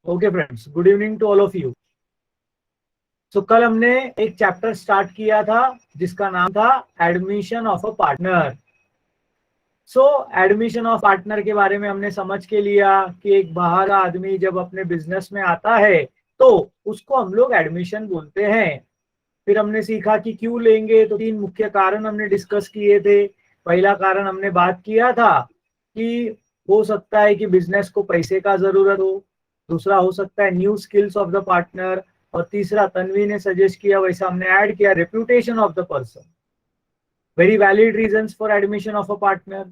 Okay friends, good evening to all of you. So कल हमने एक चैप्टर स्टार्ट किया था जिसका नाम था admission of a partner. So admission of partner के बारे में हमने समझ के लिया कि एक बाहर का आदमी जब अपने बिजनेस में आता है तो उसको हम लोग एडमिशन बोलते हैं। फिर हमने सीखा कि क्यों लेंगे, तो तीन मुख्य कारण हमने डिस्कस किए थे। पहला कारण हमने बात किया था कि हो सकता है कि बिजनेस को पैसे का जरूरत हो। दूसरा हो सकता है new skills of the partner. और तीसरा तन्वी ने सजेस्ट किया, वैसा हमने ऐड किया, reputation of the person. Very valid reasons for admission of a partner.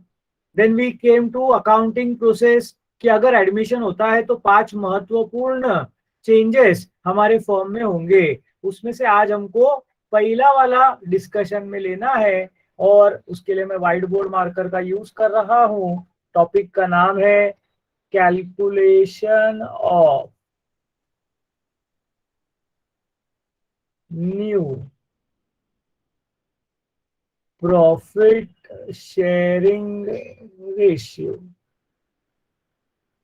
Then we came to accounting process कि अगर एडमिशन होता है तो पांच महत्वपूर्ण चेंजेस हमारे फॉर्म में होंगे। उसमें से आज हमको पहला वाला डिस्कशन में लेना है और उसके लिए मैं व्हाइट बोर्ड मार्कर का यूज कर रहा हूं। टॉपिक का नाम है calculation of new profit sharing ratio.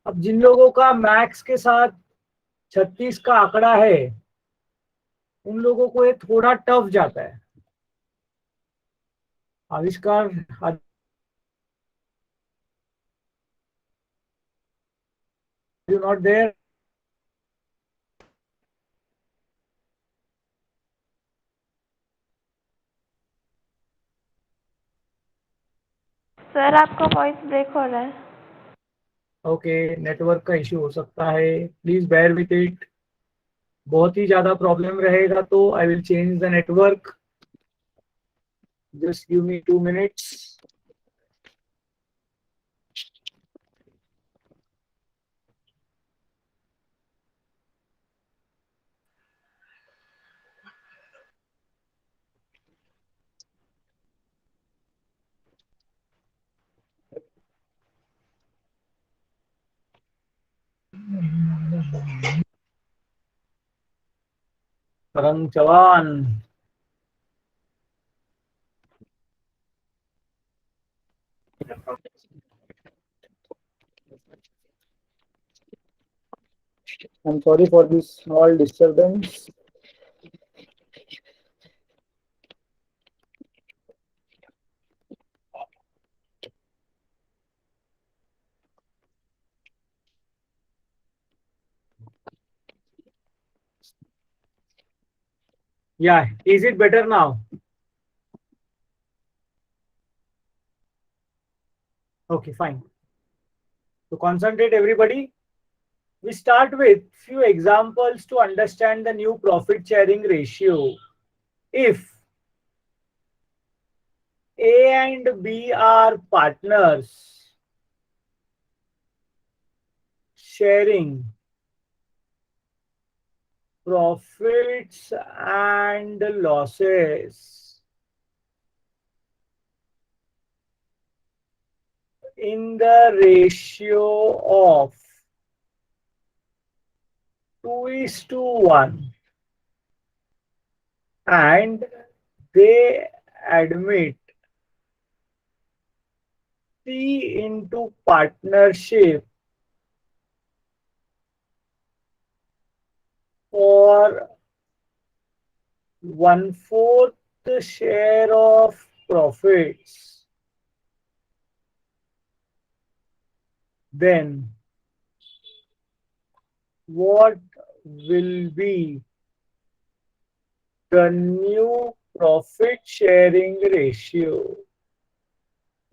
अब जिन लोगों का मैथ्स के साथ 36 का आंकड़ा है उन लोगों को ये थोड़ा टफ जाता है। आविष्कार यू नॉट देयर? सर आपका वॉइस ब्रेक हो रहा है। ओके, नेटवर्क का इश्यू हो सकता है, प्लीज बेयर विथ इट। बहुत ही ज्यादा प्रॉब्लम रहेगा तो I will change the network. Just give me 2 minutes. करम Chauhan. I'm sorry for this small disturbance. Yeah, is it better now? Okay, fine. So concentrate everybody. We start with few examples to understand the new profit sharing ratio. If A and B are partners sharing profits and losses in the ratio of 2:1 and they admit C into partnership for 1/4 share of profits, then what will be the new profit sharing ratio?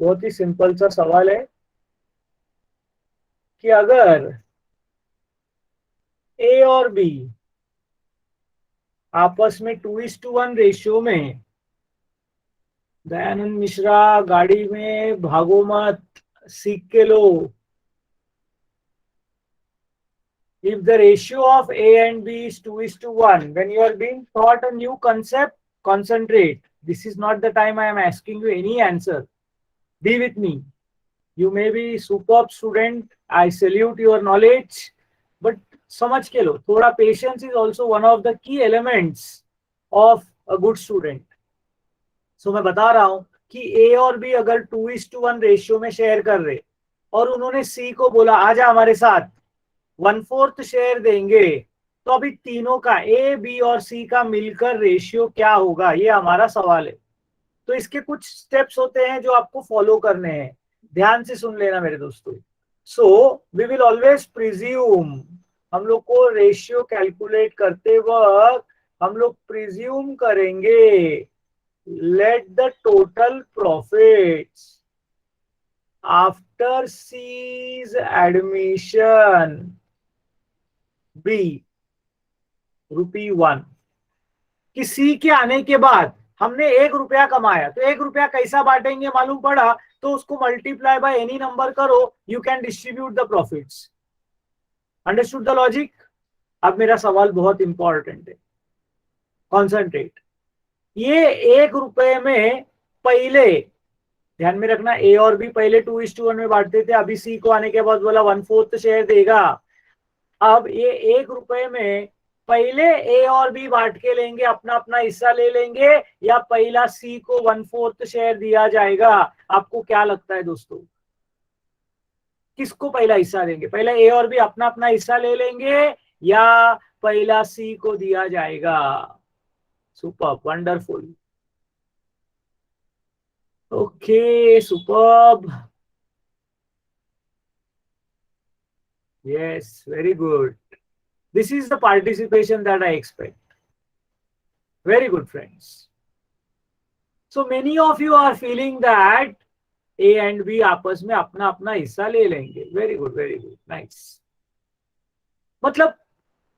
बहुत ही simple सा सवाल है कि अगर ए और B आपस में 2:1 ratio में, दयानंद मिश्रा गाड़ी में भागो मत, सीख के लो। If the ratio of A and B is 2:1, when you are being taught a new concept, concentrate. This is not the time I am asking you any answer. Be with me. You may be superb student. I salute your knowledge, but समझ के लो थोड़ा. Patience is also one of the key elements of a good student. So मैं बता रहा हूं कि A और B अगर 2:1 रेशियो में शेयर कर रहे और उन्होंने C को बोला आजा हमारे साथ, 1/4 शेयर देंगे, तो अभी तीनों का ए बी और सी का मिलकर रेशियो क्या होगा, ये हमारा सवाल है। तो इसके कुछ स्टेप्स होते हैं जो आपको फॉलो करने हैं, ध्यान से सुन लेना मेरे दोस्तों। So we will always presume, हम लोग को रेशियो कैलकुलेट करते वक्त हम लोग प्रिज्यूम करेंगे, let the total profits after C's admission be ₹1। कि सी के आने के बाद हमने 1 रुपया कमाया, तो 1 रुपया कैसा बांटेंगे मालूम पड़ा, तो उसको मल्टीप्लाई बाय एनी नंबर करो, you can distribute the profits. Understood the logic. अब मेरा सवाल बहुत इंपॉर्टेंट है, कॉन्सेंट्रेट। ये 1 रुपए में पहले ध्यान में रखना, ए और बी पहले 2:1 में बांटते थे, अभी सी को आने के बाद बोला 1/4 शेयर देगा। अब ये 1 रुपए में पहले ए और बी बांट के लेंगे, अपना अपना हिस्सा ले लेंगे, या पहला सी को 1/4 शेयर दिया जाएगा। आपको क्या लगता है दोस्तों, किसको पहला हिस्सा देंगे? पहले ए और बी अपना अपना हिस्सा ले लेंगे, या पहला सी को दिया जाएगा? Super, wonderful, okay, super, yes, very good. This is the participation that I expect. Very good, friends. So many of you are feeling that A and B आपस में अपना अपना हिस्सा ले लेंगे। Very good, very good, nice. मतलब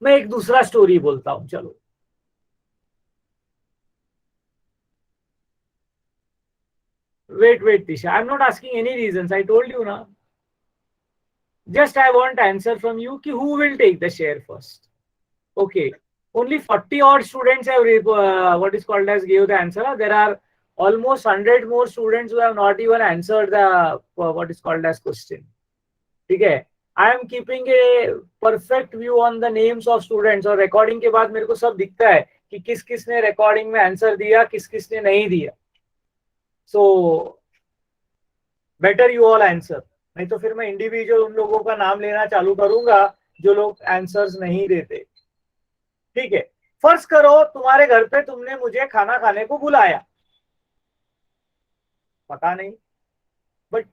मैं एक दूसरा स्टोरी बोलता हूं, चलो। Wait, Tisha. I'm not asking any reasons. I told you na. Just I want answer from you कि who will take the share first. Okay. Only 40 odd students have what is called as gave the answer. There are almost 100 more students who have not even answered the what is called as question. ठीक है. I am keeping a perfect view on the names of students, और recording के बाद मेरे को सब दिखता है कि किस किस ने recording में आंसर दिया, किस किस ने नहीं दिया. So better you all answer, नहीं तो फिर मैं इंडिविजुअल उन लोगों का नाम लेना चालू करूंगा जो लोग आंसर्स नहीं देते. ठीक है. फर्स्ट करो, तुम्हारे घर पे तुमने मुझे खाना खाने को बुलाया, पता नहीं बट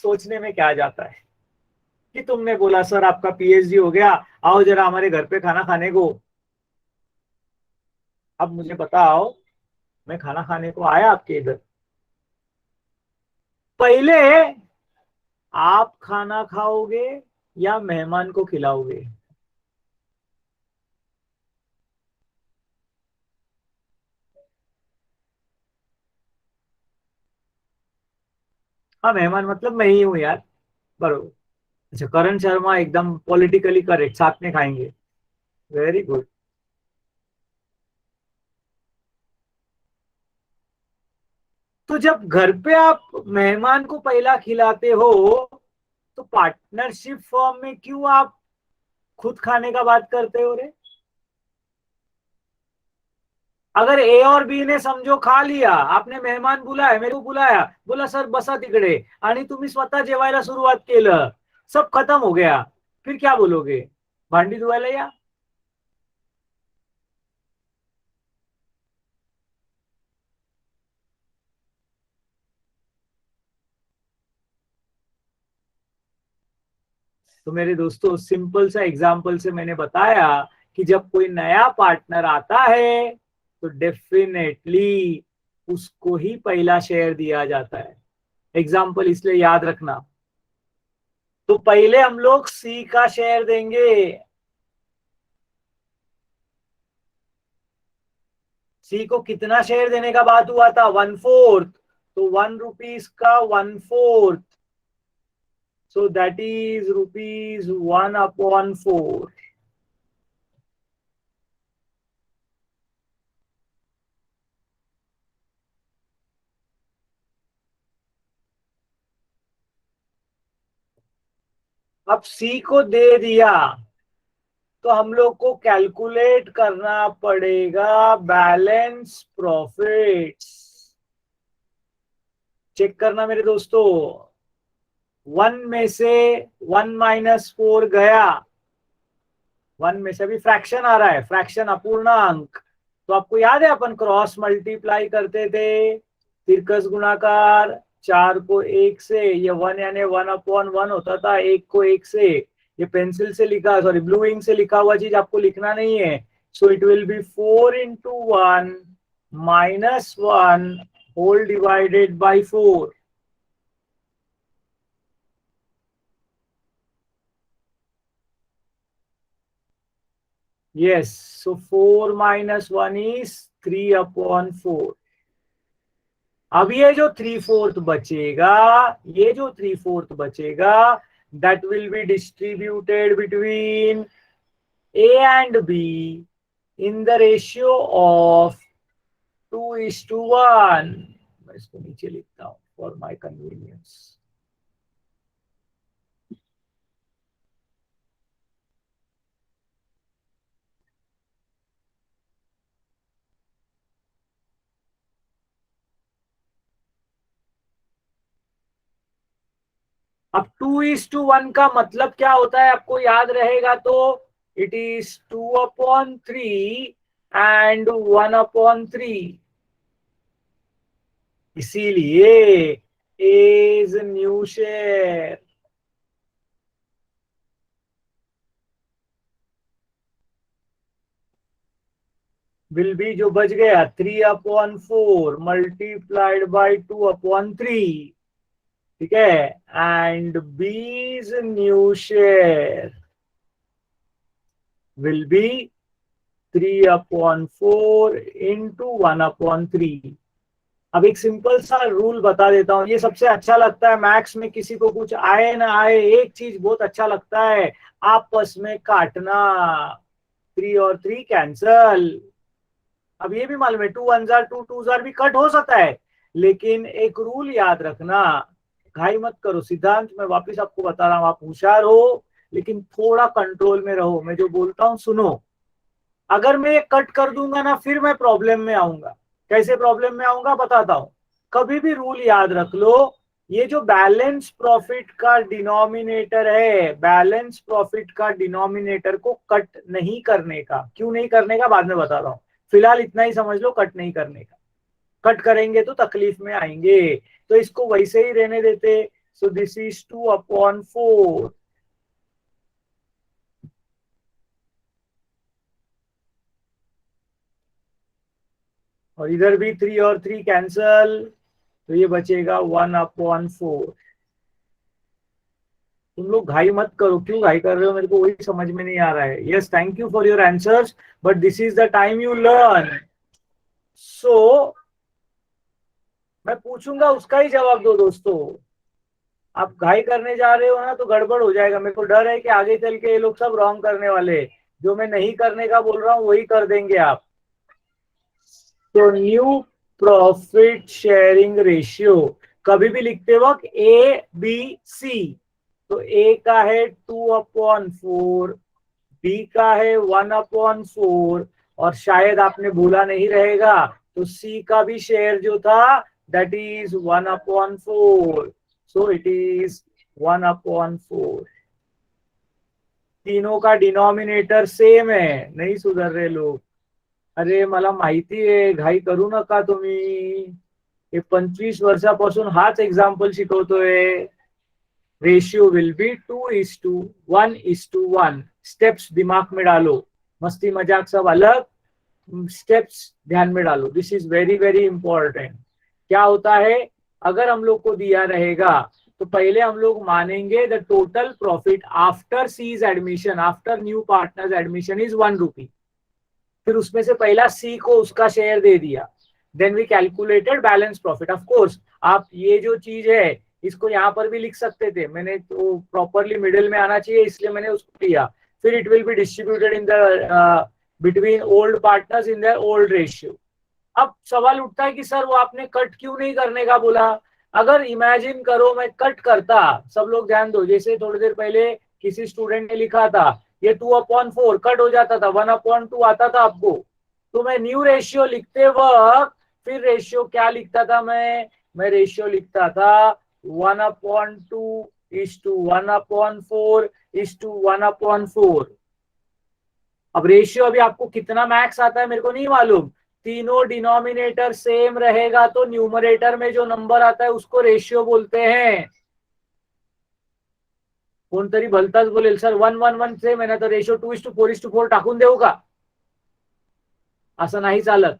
सोचने में क्या जाता है कि तुमने बोला सर आपका पीएचडी हो गया, आओ जरा हमारे घर पे खाना खाने को. अब मुझे बताओ, मैं खाना खाने को आया आपके इधर, पहले आप खाना खाओगे या मेहमान को खिलाओगे? हाँ, मेहमान मतलब मैं ही हूं यार, बरोबर. अच्छा, करण शर्मा एकदम पॉलिटिकली करेक्ट, साथ में खाएंगे. Very good. तो जब घर पे आप मेहमान को पहला खिलाते हो, तो पार्टनरशिप फॉर्म में क्यों आप खुद खाने का बात करते हो रे? अगर ए और बी ने समझो खा लिया, आपने मेहमान बुलाया, मेरे को बुलाया, बोला सर बसा तिकडे, आणि तुम्ही स्वतः जेवायला सुरुवात केलं, सब खत्म हो गया, फिर क्या बोलोगे? भांडी धुवायला या? तो मेरे दोस्तों, सिंपल सा एग्जांपल से मैंने बताया कि जब कोई नया पार्टनर आता है तो डेफिनेटली उसको ही पहला शेयर दिया जाता है. एग्जाम्पल इसलिए याद रखना. तो पहले हम लोग सी का शेयर देंगे. सी को कितना शेयर देने का बात हुआ था? 1/4. तो ₹1 का 1/4, so that is ₹1/4. अब सी को दे दिया तो हम लोग को कैलकुलेट करना पड़ेगा बैलेंस प्रॉफिट्स. चेक करना मेरे दोस्तों, 1 में से 1 - 4 गया, 1 में से अभी फ्रैक्शन आ रहा है, फ्रैक्शन अपूर्णांक। तो आपको याद है अपन क्रॉस मल्टीप्लाई करते थे, तिरकस गुणाकार, 4 को 1 से, ये 1 यानी 1/1 होता था, 1 को 1 से। ये पेंसिल से लिखा, सॉरी ब्लू इंक से लिखा हुआ चीज आपको लिखना नहीं है। So it will be 4 into 1 minus 1 whole divided by 4. Yes, so 4 minus 1 is 3/4. अब ये जो 3/4 बचेगा, ये जो 3/4 बचेगा, that will be distributed between A and B in the ratio of 2:1. मैं इसको नीचे लिखता हूं for my convenience. अब 2:1 का मतलब क्या होता है आपको याद रहेगा तो इट इज 2/3 and 1/3. इसीलिए is new share will be, जो बच गया 3/4 मल्टीप्लाइड बाई 2/3, ठीक है, एंड बीज new share will be 3/4 into 1/3. अब एक सिंपल सा रूल बता देता हूं, ये सबसे अच्छा लगता है मैथ्स में, किसी को कुछ आए ना आए, एक चीज बहुत अच्छा लगता है, आपस में काटना, 3 और 3 कैंसल। अब ये भी मालूम है 2 1 जार 2 2 जार भी कट हो सकता है, लेकिन एक रूल याद रखना, घाई मत करो, सिद्धांत मैं वापस आपको बता रहा हूं, आप होशियार हो लेकिन थोड़ा कंट्रोल में रहो, मैं जो बोलता हूं सुनो। अगर मैं ये कट कर दूंगा ना, फिर मैं प्रॉब्लम में आऊंगा। कैसे प्रॉब्लम में आऊंगा बताता हूं। कभी भी रूल याद रख लो, ये जो बैलेंस प्रॉफिट का डिनोमिनेटर है, बैलेंस प्रॉफिट का डिनोमिनेटर को कट नहीं करने का। क्यों नहीं करने का बाद में बता रहा हूं, फिलहाल इतना ही समझ लो, कट नहीं करने का। कट करेंगे तो तकलीफ में आएंगे, तो इसको वैसे ही रहने देते। सो दिस इज 2/4, और इधर भी 3 और 3 कैंसल, तो ये बचेगा 1/4। तुम लोग घाई मत करो, क्यों घाई कर रहे हो, मेरे को वही समझ में नहीं आ रहा है। Yes, thank you for your answers, but this is the time you learn. So मैं पूछूंगा उसका ही जवाब दो दोस्तों। आप घाई करने जा रहे हो ना तो गड़बड़ हो जाएगा, मेरे को डर है कि आगे चल के ये लोग सब रॉन्ग करने वाले, जो मैं नहीं करने का बोल रहा हूँ वही कर देंगे आप। तो न्यू प्रॉफिट शेयरिंग रेशियो कभी भी लिखते वक्त ABC, तो ए का है 2/4, बी का है 1/4, और शायद आपने भूला नहीं रहेगा तो सी का भी शेयर जो था that is 1/4, so it is 1/4। तीनों का डिनोमिनेटर सेम है, नहीं सुधर रहे लोग। अरे मला माहिती आहे, घाई करू नका तुम्ही, हे 25 वर्षापासून हाच एक्झाम्पल शिकवतोय। Ratio will be 2:1:1। स्टेप्स दिमाग में डालो, मस्ती मजाक सब अलग, स्टेप्स ध्यान में डालो, this is very very important. क्या होता है, अगर हम लोग को दिया रहेगा तो पहले हम लोग मानेंगे the total profit after C's admission, after new partner's admission is 1 rupee. फिर उसमें से पहला सी को उसका शेयर दे दिया, then we calculated balance profit. Of course आप ये जो चीज है इसको यहाँ पर भी लिख सकते थे, मैंने तो प्रॉपरली मिडिल में आना चाहिए इसलिए मैंने उसको लिया। फिर it will be distributed in the between old partners in the old ratio. अब सवाल उठता है कि सर वो आपने कट क्यों नहीं करने का बोला। अगर इमेजिन करो मैं कट करता, सब लोग ध्यान दो, जैसे थोड़ी देर पहले किसी स्टूडेंट ने लिखा था ये 2/4 कट हो जाता था, 1/2 आता था आपको, तो मैं न्यू रेशियो लिखते वक्त फिर रेशियो क्या लिखता था, मैं रेशियो लिखता था 1/2 is to 1/4 is to 1/4। अब रेशियो अभी आपको कितना मैक्स आता है मेरे को नहीं मालूम, तीनों डिनोमिनेटर सेम रहेगा तो न्यूमरेटर में जो नंबर आता है उसको रेशियो बोलते हैं. कोणतरी भलताच बोलेल सर 1 1 1 सेम आहे ना, तर रेशियो 2:4:4 टाकून देऊ का? असं नाही चालत.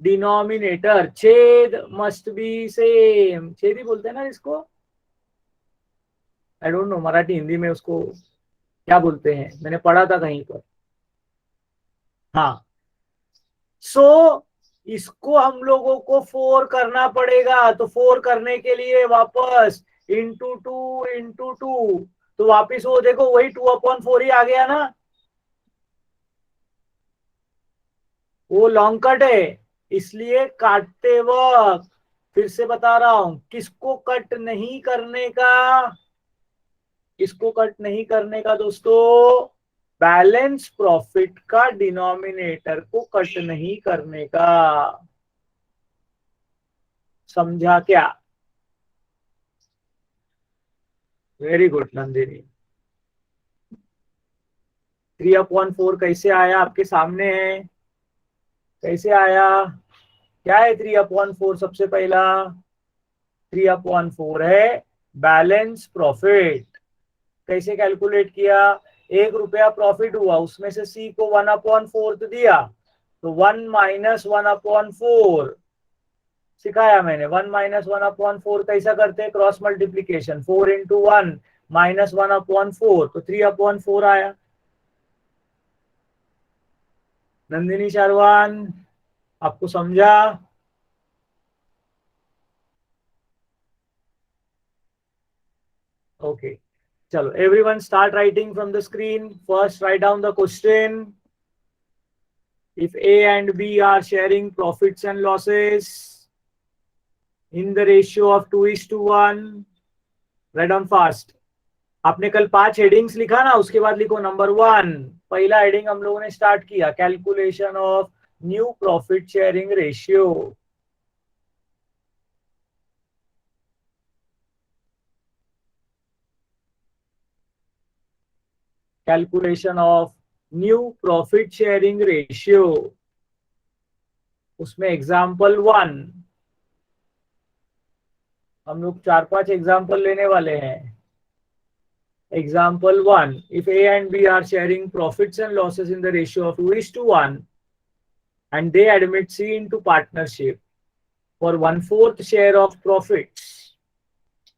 डिनोमिनेटर छेद मस्ट बी सेम, छेद ही बोलते हैं ना इसको, I don't know Marathi Hindi में उसको क्या बोलते हैं, मैंने पढ़ा था कहीं पर. हाँ. सो इसको हम लोगों को 4 करना पड़ेगा, तो 4 करने के लिए वापस × 2 × 2, तो वापिस वो देखो वही 2/4 ही आ गया ना. वो लॉन्ग कट है, इसलिए काटते वक्त फिर से बता रहा हूं किसको कट नहीं करने का, किसको कट नहीं करने का दोस्तों, बैलेंस प्रॉफिट का डिनोमिनेटर को कट नहीं करने का. समझा क्या? Very good Nandini. 3/4 कैसे आया आपके सामने है, कैसे आया? क्या है 3/4? सबसे पहला 3/4 है बैलेंस प्रॉफिट. कैसे कैलकुलेट किया? 1 रुपया प्रॉफिट हुआ, उसमें से सी को 1/4 दिया, तो 1 - 1/4 सिखाया मैंने. 1 - 1/4 कैसा करते हैं? क्रॉस मल्टीप्लीकेशन, 4 × 1 -1/4, तो 3/4 आया. नंदिनी शारवान, आपको समझा? ओके. चलो everyone start writing from the screen. First write down the question. If A and B are sharing profits and losses in the ratio of 2:1, write down fast. आपने कल 5 हेडिंग्स लिखा ना, उसके बाद लिखो नंबर 1. पहला हेडिंग हम लोगों ने स्टार्ट किया, calculation of new profit sharing ratio. Calculation of new profit sharing ratio, उसमें एग्जाम्पल 1 हम लोग 4-5 एग्जाम्पल लेने वाले हैं. Example 1. If A and B are sharing profits and losses in the ratio of 2:1 and they admit C into partnership for 1/4 share of profits,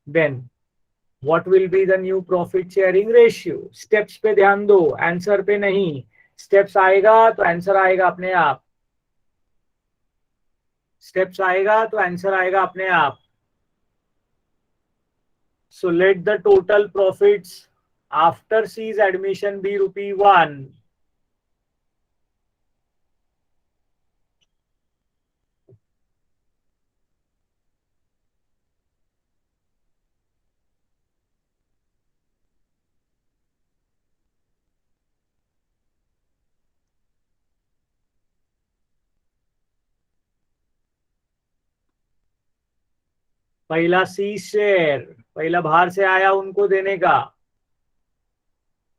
then what will be the new profit sharing ratio? Steps पे ध्यान दो, answer पे नहीं. Steps आएगा तो answer आएगा अपने आप. स्टेप्स आएगा तो आंसर आएगा अपने आप. So let the total profits after C's admission be ₹1. पहला सी शेयर, पहला बाहर से आया उनको देने का,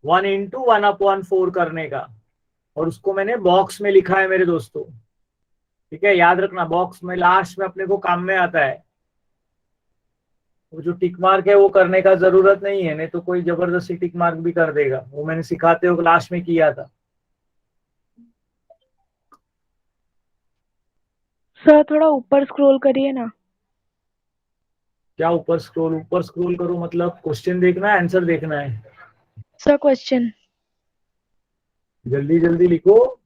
1 × 1/4 करने का, और उसको मैंने बॉक्स में लिखा है मेरे दोस्तों. ठीक है, याद रखना बॉक्स में लास्ट में अपने को काम में आता है. वो जो टिक मार्क है वो करने का जरूरत नहीं है, नहीं तो कोई जबरदस्ती टिक मार्क भी कर देगा. वो मैंने सिखाते हुए लास्ट में किया था. सर थोड़ा ऊपर स्क्रॉल करिए ना. क्या ऊपर स्क्रॉल? ऊपर स्क्रॉल करूं मतलब क्वेश्चन देखना है, आंसर देखना है? Sir question. जल्दी जल्दी लिखो.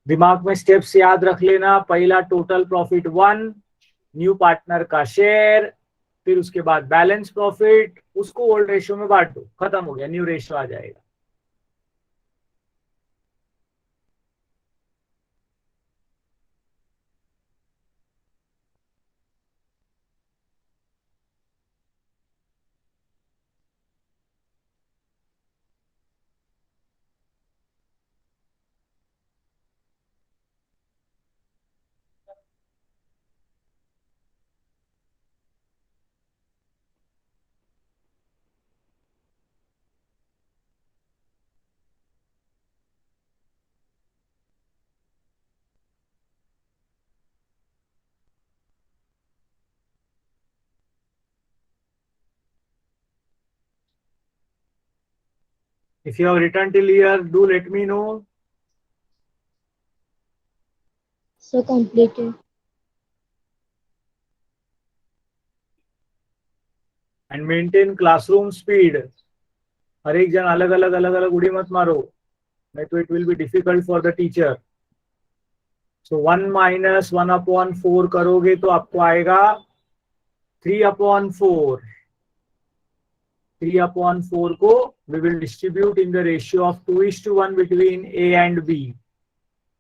दिमाग में स्टेप्स याद रख लेना. पहला टोटल प्रॉफिट 1, न्यू पार्टनर का शेयर, फिर उसके बाद बैलेंस प्रॉफिट, उसको ओल्ड रेशियो में बांट दो, खत्म हो गया, न्यू रेशियो आ जाएगा. If you have written till here, do let me know. So completed. And maintain classroom speed. हर एक जन अलग अलग उड़ी मत मारो, नहीं तो it will be difficult for the teacher. So 1 minus 1/4 करोगे तो आपको आएगा 3/4. 3/4 को we will distribute in the ratio of 2:1 between A and B.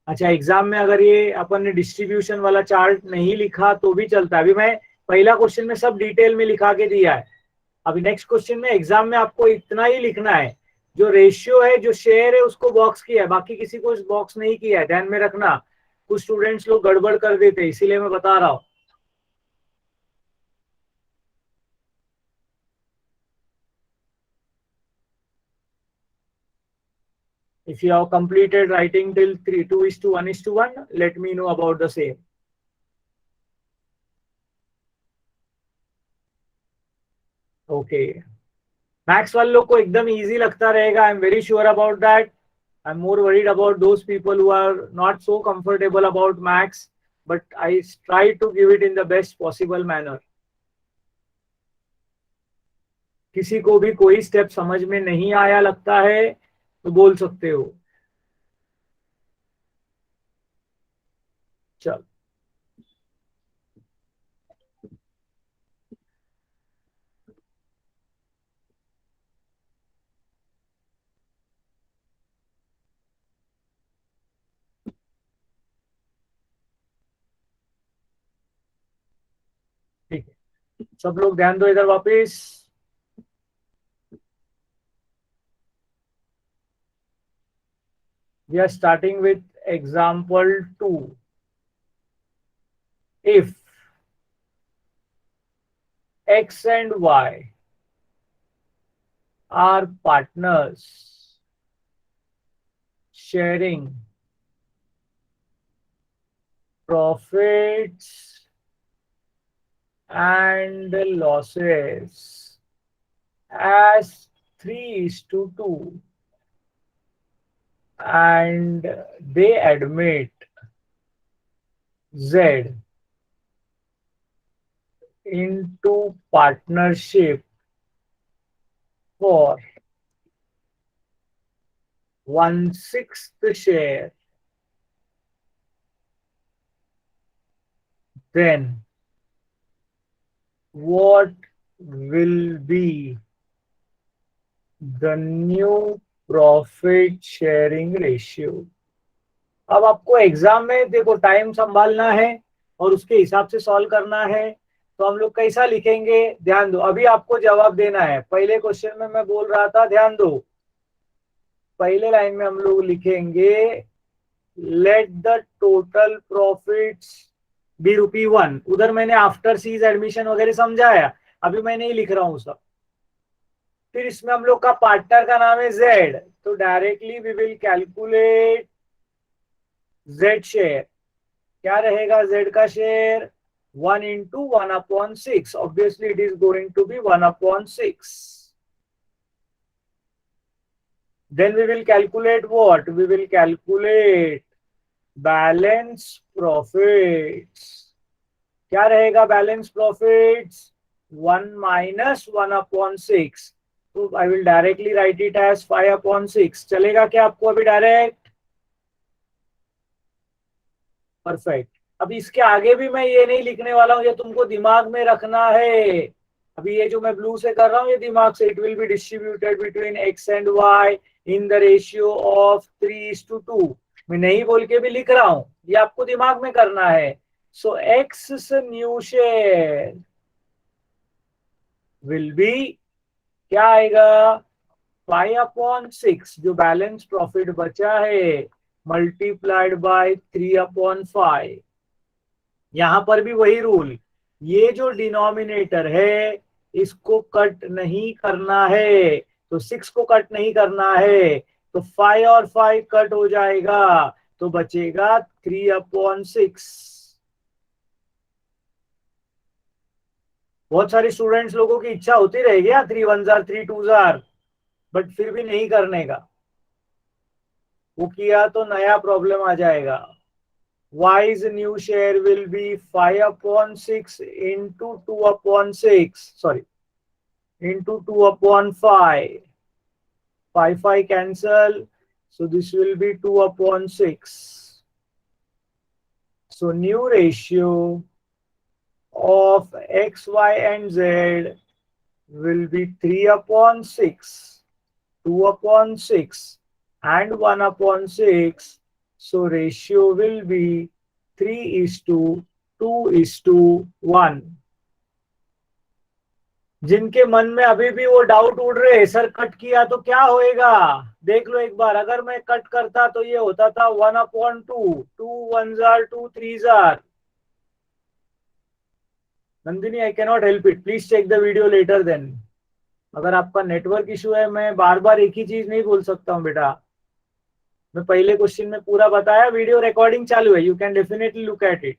अच्छा, एग्जाम में अगर ये अपन ने डिस्ट्रीब्यूशन वाला चार्ट नहीं लिखा तो भी चलता है. अभी मैं पहला क्वेश्चन में सब डिटेल में लिखा के दिया है. अभी नेक्स्ट क्वेश्चन में एग्जाम में आपको इतना ही लिखना है, जो रेशियो है, जो शेयर है, उसको बॉक्स किया है, बाकी किसी को बॉक्स नहीं किया है. ध्यान में रखना, कुछ स्टूडेंट्स लोग गड़बड़ कर देते हैं, इसीलिए मैं बता रहा हूं. If you have completed writing till 2:1:1, let me know about the same. Okay. Maths वाले लोग को एकदम इजी लगता रहेगा. I am very sure about that. I am more worried about those people who are not so comfortable about maths, but I try to give it in the best possible manner. किसी को भी कोई step समझ में नहीं आया लगता है तो बोल सकते हो. चल, ठीक है, सब लोग ध्यान दो इधर वापस. We are starting with example 2. If X and Y are partners sharing profits and losses as 3:2, and they admit Z into partnership for 1/6 share, then what will be the new profit sharing ratio. अब आपको exam में देखो time संभालना है और उसके हिसाब से सॉल्व करना है, तो हम लोग कैसा लिखेंगे, ध्यान दो. अभी आपको जवाब देना है. पहले क्वेश्चन में मैं बोल रहा था, ध्यान दो. पहले लाइन में हम लोग लिखेंगे let the total profits be ₹1. उधर मैंने आफ्टर सीज एडमिशन वगैरह समझाया, अभी मैं नहीं लिख रहा हूं सब. फिर इसमें हम लोग का पार्टनर का नाम है Z, तो directly we will calculate Z share. क्या रहेगा Z का share? 1 into 1/6. Obviously it is going to be 1/6. Then we will calculate what? We will calculate balance profits. क्या रहेगा balance profits? 1 minus 1/6. तो I will directly write it as 5/6. चलेगा क्या आपको अभी डायरेक्ट? परफेक्ट. अभी इसके आगे भी मैं ये नहीं लिखने वाला हूं, ये तुमको दिमाग में रखना है. अभी ये जो मैं ब्लू से कर रहा हूँ, ये दिमाग से. It will be distributed between X and Y in the ratio of 3:2. मैं नहीं बोल के भी लिख रहा हूं, ये आपको दिमाग में करना है. सो X new share will be, क्या आएगा? 5/6, जो बैलेंस प्रॉफिट बचा है, मल्टीप्लाइड बाय 3/5. यहां पर भी वही रूल, ये जो डिनोमिनेटर है इसको कट नहीं करना है, तो 6 को कट नहीं करना है, तो 5 और 5 कट हो जाएगा, तो बचेगा 3/6. बहुत सारे स्टूडेंट्स लोगों की इच्छा होती रहेगी 3 1 3 2, बट फिर भी नहीं करने का, वो किया तो नया प्रॉब्लम आ जाएगा। Y's new share will be 5/6 into 2/6. Sorry, into 2/5. 5 cancel. So this will be 2/6. So new ratio of X, Y, and Z will be 3/6, 2/6, and 1/6. So ratio will be 3:2:1. जिनके मन में अभी भी वो डाउट उड़ रहे, सर कट किया तो क्या होएगा, देख लो एक बार। अगर मैं कट करता तो ये होता था 1/2, 2 1s are 2 3s are। Nandini, I cannot help it, please check the video letter then. अगर आपका नेटवर्क इशू है, मैं बार बार एक ही चीज नहीं बोल सकता हूँ बेटा। मैं पहले क्वेश्चन में पूरा बताया, वीडियो रिकॉर्डिंग चालू है, you can definitely look at it.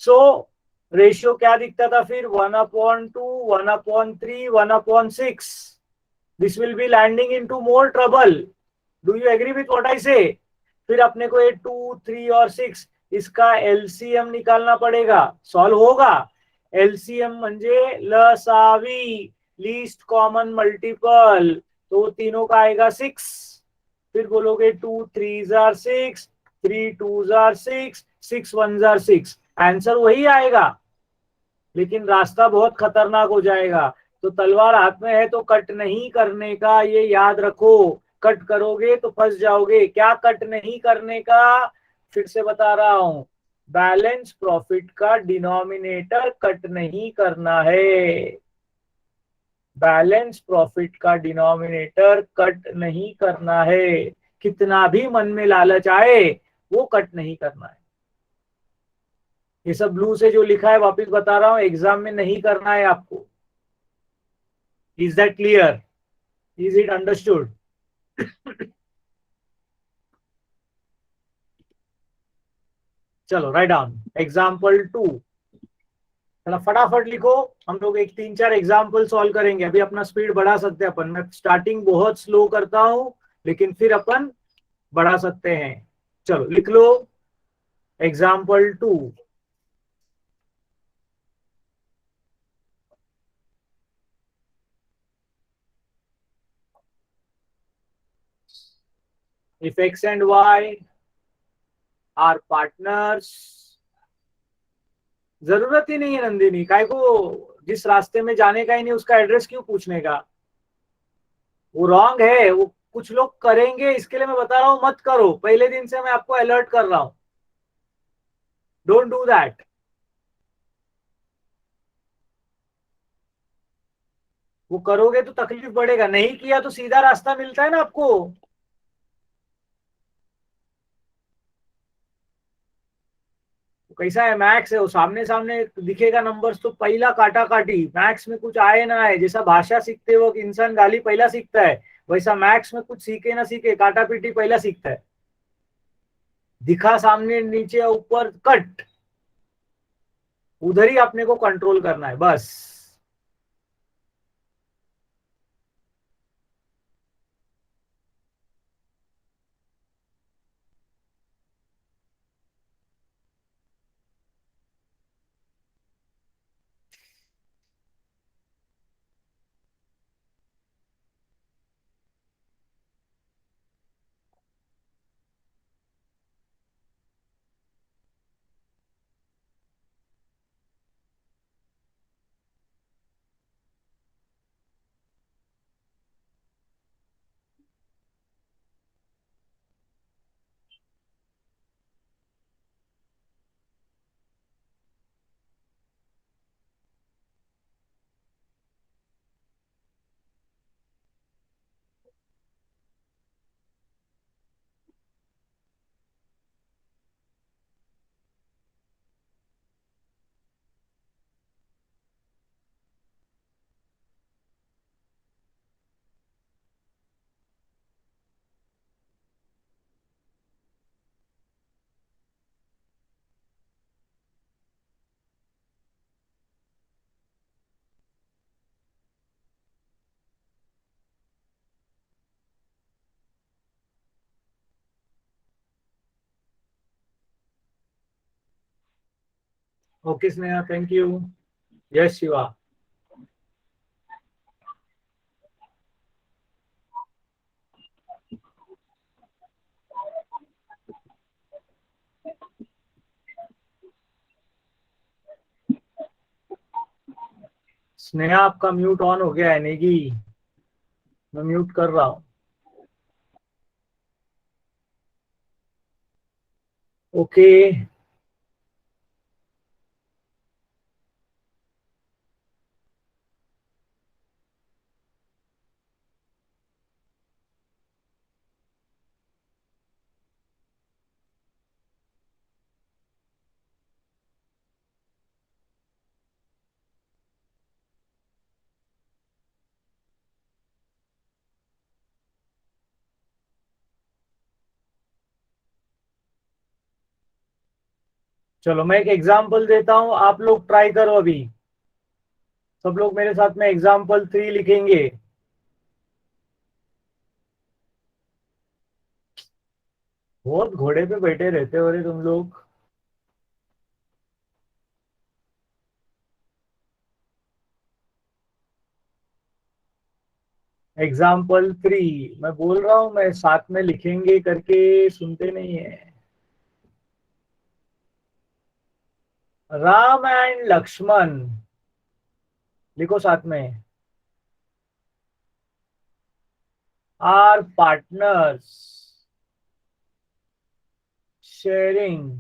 So ratio क्या दिखता था फिर, 1/2, 1/3, 1/6। This will be landing into more trouble. Do you agree with what I say? फिर अपने को ये 2 3 और 6 इसका एलसीएम निकालना पड़ेगा। सॉल्व होगा। एलसीएम म्हणजे लसावी, लीस्ट कॉमन मल्टीपल, तो तीनों का आएगा 6। फिर बोलोगे 2 3s are 6, 3 2s are 6, 6 1s are 6, answer वही आएगा, लेकिन रास्ता बहुत खतरनाक हो जाएगा। तो तलवार हाथ में है तो कट नहीं करने का, ये याद रखो। कट करोगे तो फंस जाओगे। क्या कट नहीं करने का, फिर से बता रहा हूं, बैलेंस प्रॉफिट का डिनोमिनेटर कट नहीं करना है। बैलेंस प्रॉफिट का डिनोमिनेटर कट नहीं करना है। कितना भी मन में लालच आए, वो कट नहीं करना है। ये सब ब्लू से जो लिखा है वापस बता रहा हूं, एग्जाम में नहीं करना है आपको। Is that clear? Is it understood? चलो राइट डाउन एग्जाम्पल 2। चलो फटाफट लिखो। हम लोग एक 3 4 एग्जाम्पल सॉल्व करेंगे। अभी अपना स्पीड बढ़ा सकते हैं अपन। मैं स्टार्टिंग बहुत स्लो करता हूं, लेकिन फिर अपन बढ़ा सकते हैं। चलो लिख लो example 2। If X and Y are partners. जरूरत ही नहीं है नंदिनी, काय को जिस रास्ते में जाने का ही नहीं उसका एड्रेस क्यों पूछने का, वो रॉन्ग है। वो कुछ लोग करेंगे, इसके लिए मैं बता रहा हूं मत करो। पहले दिन से मैं आपको अलर्ट कर रहा हूं, डोंट डू दैट। वो करोगे तो तकलीफ बढ़ेगा, नहीं किया तो सीधा रास्ता मिलता है ना आपको। वो कैसा है, मैथ्स है, वो सामने सामने दिखेगा नंबर्स तो पहला काटा काटी। मैथ्स में कुछ आए ना आए, जैसा भाषा सीखते वक्त इंसान गाली पहला सीखता है, वैसा मैथ्स में कुछ सीखे ना सीखे काटा पीटी पहला सीखता है। दिखा सामने नीचे ऊपर कट, उधर ही अपने को कंट्रोल करना है बस। Okay Sneha, thank you. Yes Shiva. Sneha आपका म्यूट ऑन हो गया है. नेगी, मैं म्यूट कर रहा हूँ. ओके. चलो मैं एक एग्जांपल देता हूं, आप लोग ट्राई करो. अभी सब लोग मेरे साथ में एग्जांपल 3 लिखेंगे. बहुत घोड़े पे बैठे रहते हो रे तुम लोग. एग्जाम्पल 3 मैं बोल रहा हूं, मैं साथ में लिखेंगे करके सुनते नहीं है. राम एंड लक्ष्मण लिखो साथ में. Are partners sharing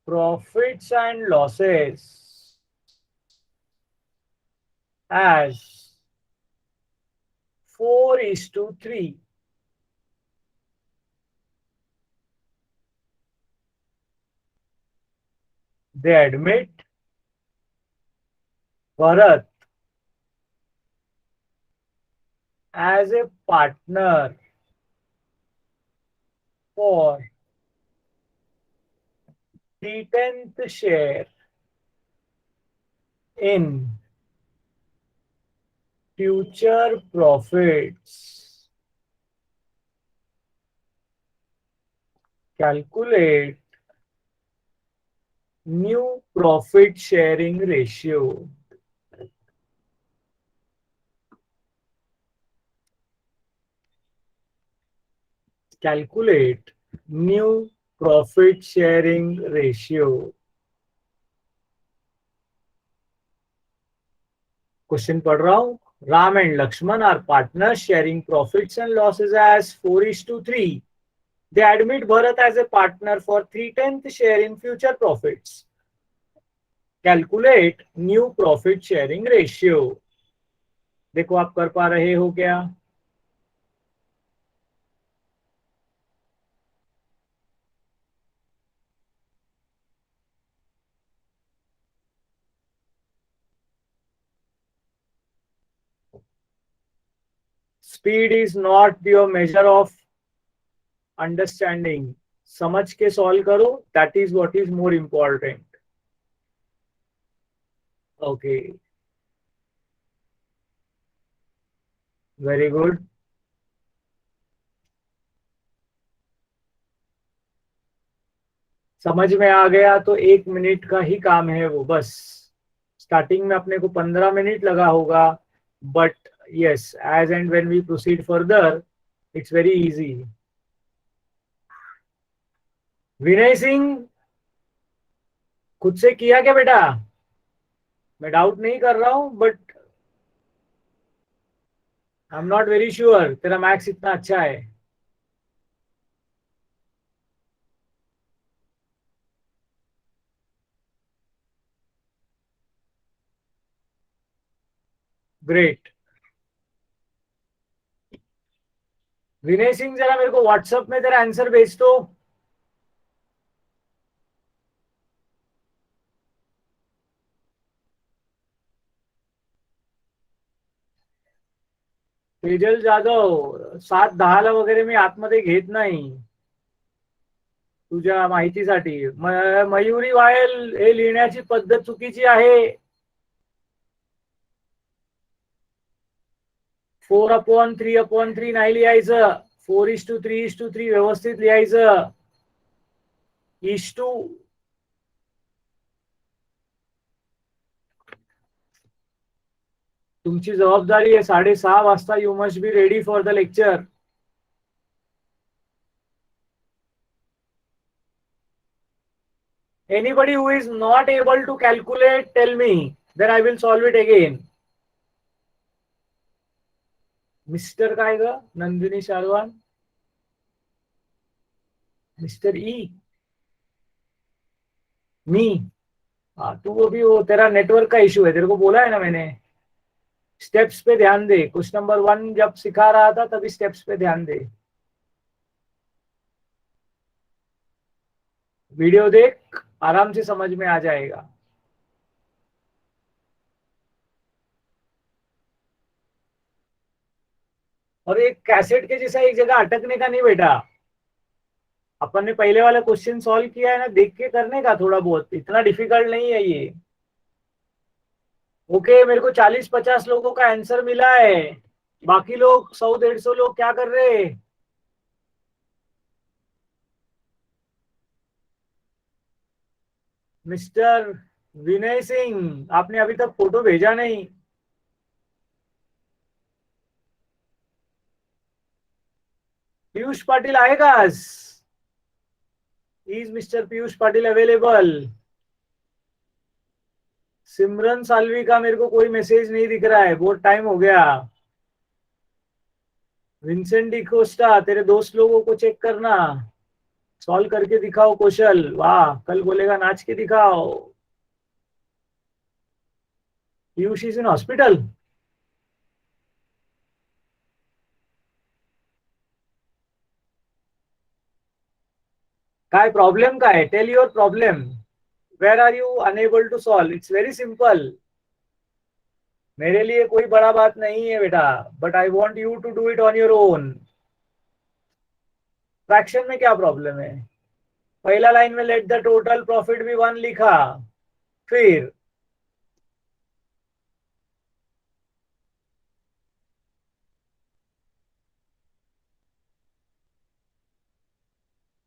profits and losses as 4:3. They admit Bharat as a partner for 3/10 share in future profits. Calculate new profit sharing ratio. Calculate new profit sharing ratio. Question पढ़ रहा हूं. Ram and Lakshman are partners sharing profits and losses as 4:3. They admit Bharat as a partner for 3/10 share in future profits. Calculate new profit sharing ratio. देखो आप कर पा रहे हो क्या? Speed is not your measure of understanding. समझ के solve करो. That is what is more important. Okay. Very good. समझ में आ गया तो 1 मिनट का ही काम है वो बस. स्टार्टिंग में अपने को 15 मिनट लगा होगा, but yes, as and when we proceed further it's very easy. Vinay Singh खुद से किया क्या बेटा? मैं डाउट नहीं कर रहा हूं, but I am not very sure तेरा मैथ्स इतना अच्छा है. ग्रेट. विनय सिंह जरा मेरे को व्हाट्सएप में तेरा आंसर भेज दो. तेजल जाधव 7-10 वगैरे मी आतमध्ये घेत नाही तुझ्या माहितीसाठी. मयुरी वायल, हे लिहिण्याची पद्धत चुकीची आहे. 4/3/3 नाही लिहायचं. 4:3:3 व्यवस्थित लिहायचं. इज टू तुमची जबाबदारी आहे 6:30 वाजता you must be ready for the lecture. Anybody who is not able to calculate, tell me. Then I will solve it again. Mr. काय ग नंदिनी शारवान. मिस्टर ई मी. हाँ तू अभी वो तेरा नेटवर्क का इशू है, तेरे को बोला है ना मैंने. स्टेप्स पे ध्यान दे. क्वेश्चन नंबर 1 जब सिखा रहा था तभी स्टेप्स पे ध्यान दे. वीडियो देख, आराम से समझ में आ जाएगा. और एक कैसेट के जैसा एक जगह अटकने का नहीं बेटा. अपन ने पहले वाला क्वेश्चन सॉल्व किया है ना, देख के करने का थोड़ा बहुत, इतना डिफिकल्ट नहीं है ये. ओके मेरे को 40-50 लोगों का आंसर मिला है. बाकी लोग 100-150 लोग क्या कर रहे हैं. मिस्टर विनय सिंह आपने अभी तक फोटो भेजा नहीं. पीयूष पाटिल आएगा आज. Is mister Piyush Patil available. Simran Salvi का मेरे को कोई मैसेज नहीं दिख रहा है, बहुत टाइम हो गया. विंसेंट डिकोस्टा तेरे दोस्त लोगों को चेक करना. सॉल्व करके दिखाओ कौशल. वाह कल बोलेगा नाच के दिखाओ. Piyush is in hospital. काय प्रॉब्लेम काय है. Tell your problem. Where are you unable to solve. It's very simple. मेरे लिए कोई बड़ा बात नहीं है बेटा, but I want you to do it on your own. Fraction में क्या प्रॉब्लम है. पहला लाइन में let the total profit be 1 लिखा. फिर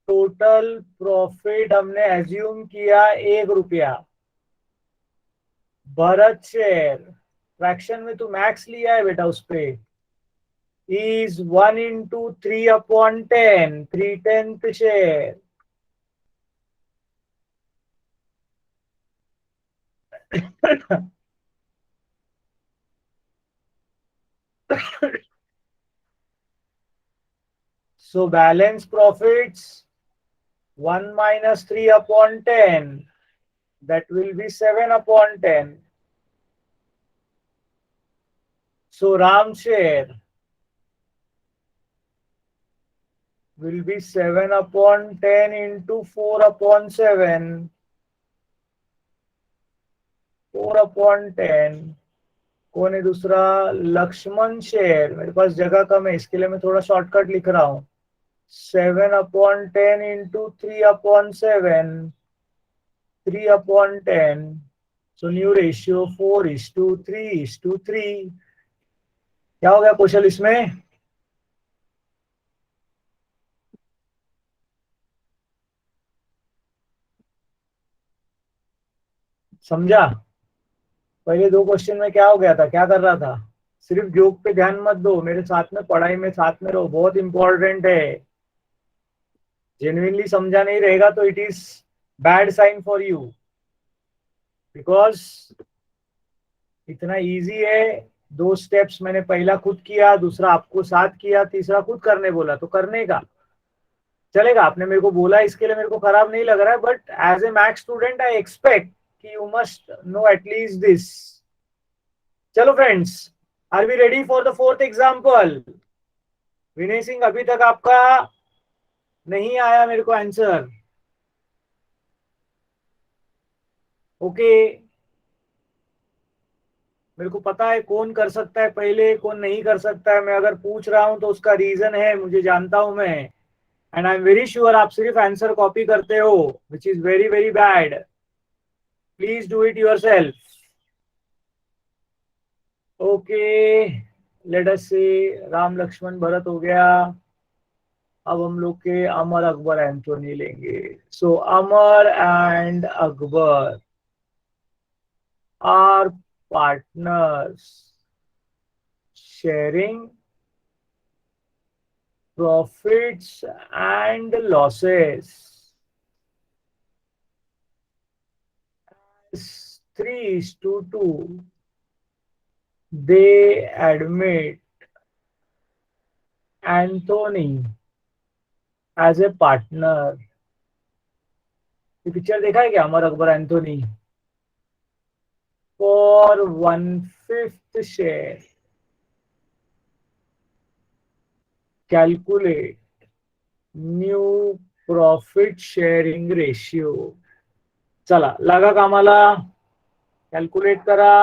टोटल प्रॉफिट हमने एज्यूम किया 1 रुपया. भरत शेयर फ्रैक्शन में तू मैक्स लिया है बेटा, उस पे is 1 into 3/10 3/10 share. So balance profits 1 minus 3/10, that will be 7/10. So Ram share will be 7/10 into 4/7. 4/10. कौन है दूसरा. लक्ष्मण शेयर. मेरे पास जगह कम है, इसके लिए मैं थोड़ा शॉर्टकट लिख रहा हूँ. 7/10 into 3/7. 3/10. So new ratio 4:3:3. क्या हो गया कौशल इसमें. समझा. पहले 2 क्वेश्चन में क्या हो गया था, क्या कर रहा था. सिर्फ जोक पे ध्यान मत दो, मेरे साथ में पढ़ाई में साथ में रहो, बहुत इंपॉर्टेंट है. जेन्युइनली समझा नहीं रहेगा तो it is bad sign for you. Because इतना इजी है. 2 स्टेप्स मैंने पहला खुद किया, दूसरा आपको साथ किया, तीसरा खुद करने बोला तो करने का. चलेगा. आपने मेरे को बोला इसके लिए मेरे को खराब नहीं लग रहा है, but as a maths student I expect कि you must know at least this. चलो friends, are we ready for the 4th example. Vinay Singh अभी तक आपका नहीं आया मेरे को आंसर. ओके मेरे को पता है कौन कर सकता है पहले, कौन नहीं कर सकता है. मैं अगर पूछ रहा हूं तो उसका रीजन है, मुझे जानता हूं मैं. And I am very sure आप सिर्फ आंसर कॉपी करते हो, which is very very bad. Please do it yourself. Okay let us see. Ram Lakshman Bharat हो गया. अब हम लोग के अमर अकबर एंथोनी लेंगे. So Amar and Akbar are partners sharing profits and losses. 3:2. They admit Anthony as a partner. ये पिक्चर देखा है क्या, अमर Akbar Anthony? For 1/5 share. Calculate new profit sharing ratio. चला लगा कामाला, कॅल्क्युलेट करा.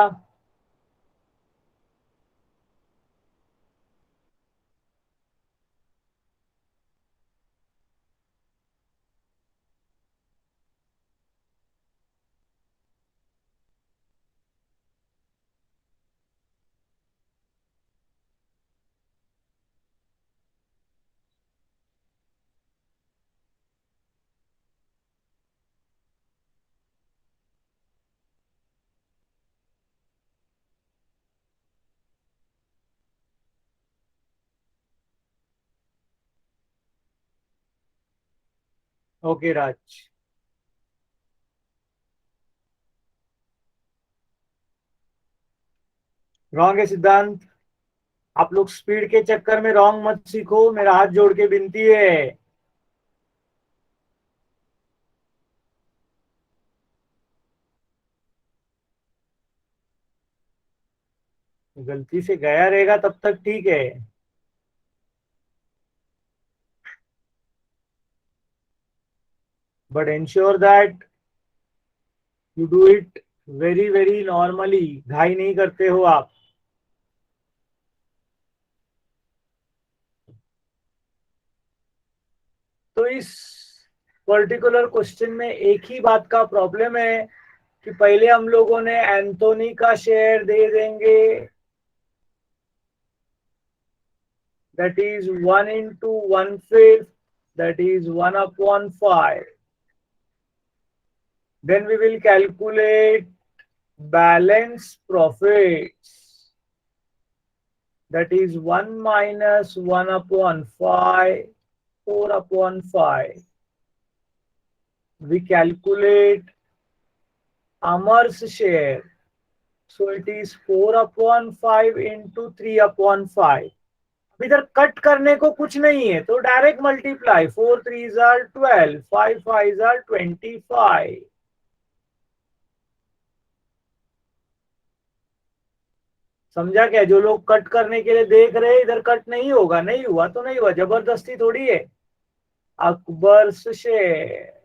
ओके राज. रॉन्ग है सिद्धांत. आप लोग स्पीड के चक्कर में रॉन्ग मत सीखो, मेरा हाथ जोड़ के विनती है. गलती से गया रहेगा तब तक ठीक है, but ensure that you do it very very normally. घाई नहीं करते हो आप. तो इस पर्टिकुलर क्वेश्चन में एक ही बात का प्रॉब्लम है कि पहले हम लोगों ने एंथोनी का शेयर दे देंगे, that is 1 into 1/5, that is 1/5. Then we will calculate balance profits, that is 1 minus 1/5, 4/5. We calculate Amar's share, so it is 4/5 into 3/5. इधर कट करने को कुछ नहीं है तो direct multiply. 4 3s are 12, 5 5s are 25. समझा क्या? जो लोग कट करने के लिए देख रहे हैं, इधर कट नहीं होगा. नहीं हुआ तो नहीं हुआ, जबरदस्ती थोड़ी है. Akbar share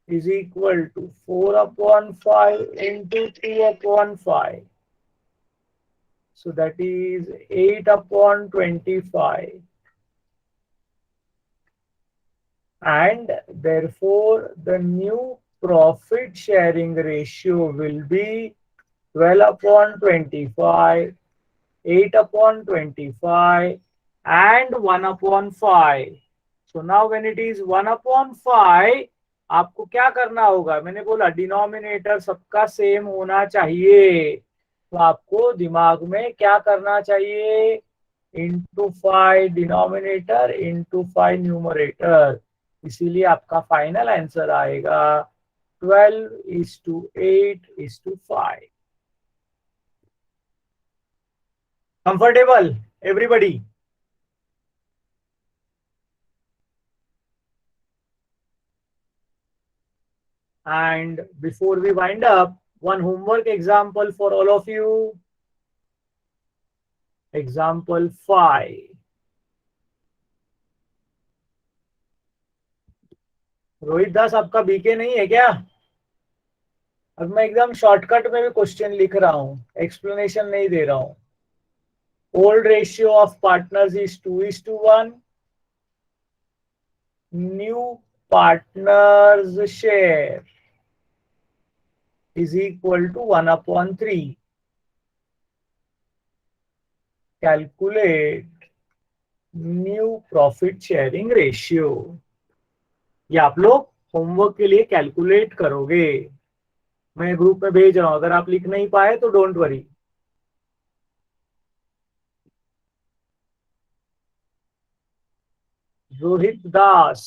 is equal to 4/5 into 3/5. So that is 8/25. And therefore the new profit sharing ratio will be 12/25, 8/25 and 1/5. So now when it is 1/5, आपको क्या करना होगा? मैंने बोला डिनोमिनेटर सबका सेम होना चाहिए. तो आपको दिमाग में क्या करना चाहिए? Into 5 denominator into 5 numerator. इसीलिए आपका फाइनल आंसर आएगा 12:8:5. Comfortable everybody? And before we wind up, one homework example for all of you. Example 5. Rohit दास आपका बीके नहीं है क्या? अब मैं एकदम शॉर्टकट में भी क्वेश्चन लिख रहा हूं, एक्सप्लेनेशन नहीं दे रहा हूं. Old ratio of partners is 2:1. New partners share is equal to 1/3. Calculate new profit sharing ratio. ये आप लोग होमवर्क के लिए कैलकुलेट करोगे, मैं ग्रुप में भेज रहा हूं, अगर आप लिख नहीं पाए तो डोंट वरी। रोहित दास,